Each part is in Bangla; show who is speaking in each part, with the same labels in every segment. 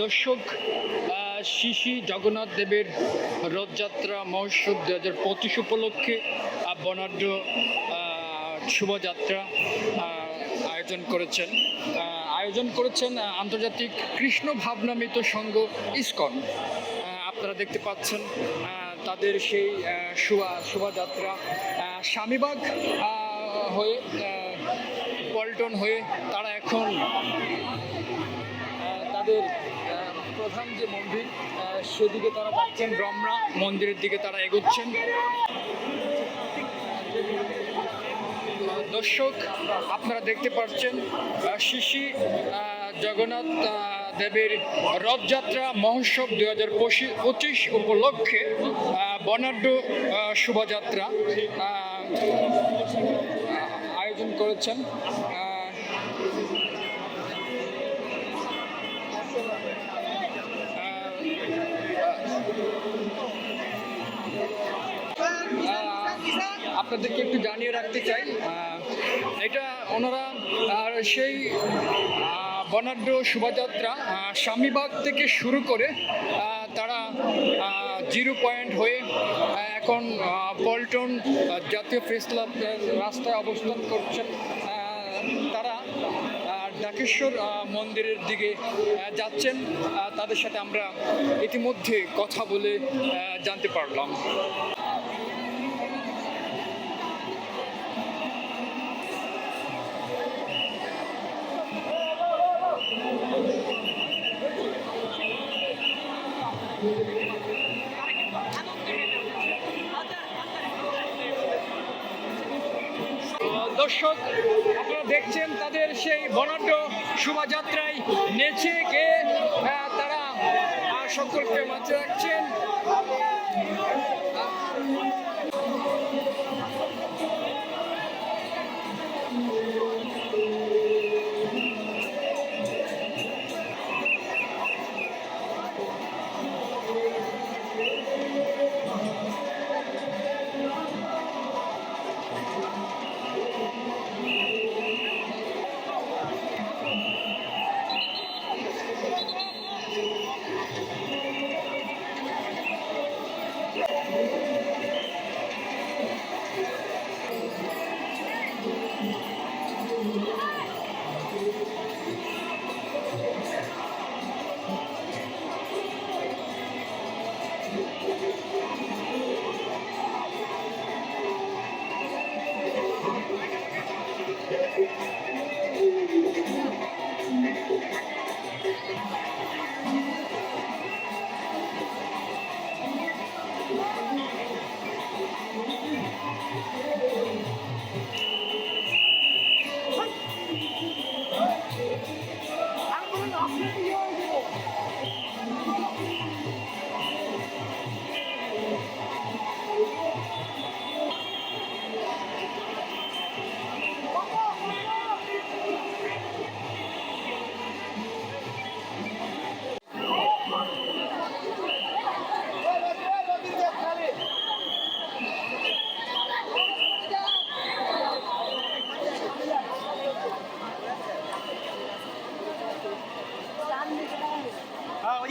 Speaker 1: দর্শক, শ্রী জগন্নাথ দেবের রথযাত্রা মহোৎসব 2025 উপলক্ষে বর্ণাঢ্য শোভাযাত্রা আয়োজন করেছেন আন্তর্জাতিক কৃষ্ণ ভাবনামৃত সংঘ ইসকন। আপনারা দেখতে পাচ্ছেন তাদের সেই শোভাযাত্রা স্বামীবাগ হয়ে পল্টন হয়ে তারা এখন তাদের প্রধান যে মন্দির সেদিকে তারা যাচ্ছেন, রমনা মন্দিরের দিকে তারা এগোচ্ছেন। দর্শক, আপনারা দেখতে পাচ্ছেন শ্রী জগন্নাথ দেবের রথযাত্রা মহোৎসব 2025 উপলক্ষে বর্ণাঢ্য শোভাযাত্রা আয়োজন করেছেন। আপনাদেরকে একটু জানিয়ে রাখতে চাই, এটা ওনারা সেই বর্ণাঢ্য শোভাযাত্রা স্বামীবাগ থেকে শুরু করে তারা 0 পয়েন্ট হয়ে এখন পল্টন জাতীয় প্রেস ক্লাব রাস্তায় অবস্থান করছেন। তারা ডাকেশ্বর মন্দিরের দিকে যাচ্ছেন। তাদের সাথে আমরা ইতিমধ্যে কথা বলে জানতে পারলাম। দর্শক, আপনারা দেখছেন তাদের সেই বর্ণাঢ্য শোভাযাত্রায় নেচে গিয়ে তারা সকলকে মাঝে রাখছেন।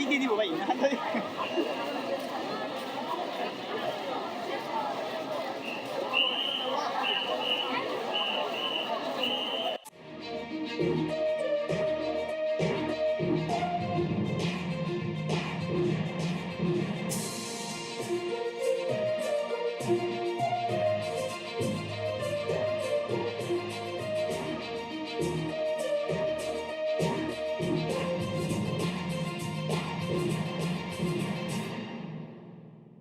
Speaker 2: দিয়ে দিব ভাই।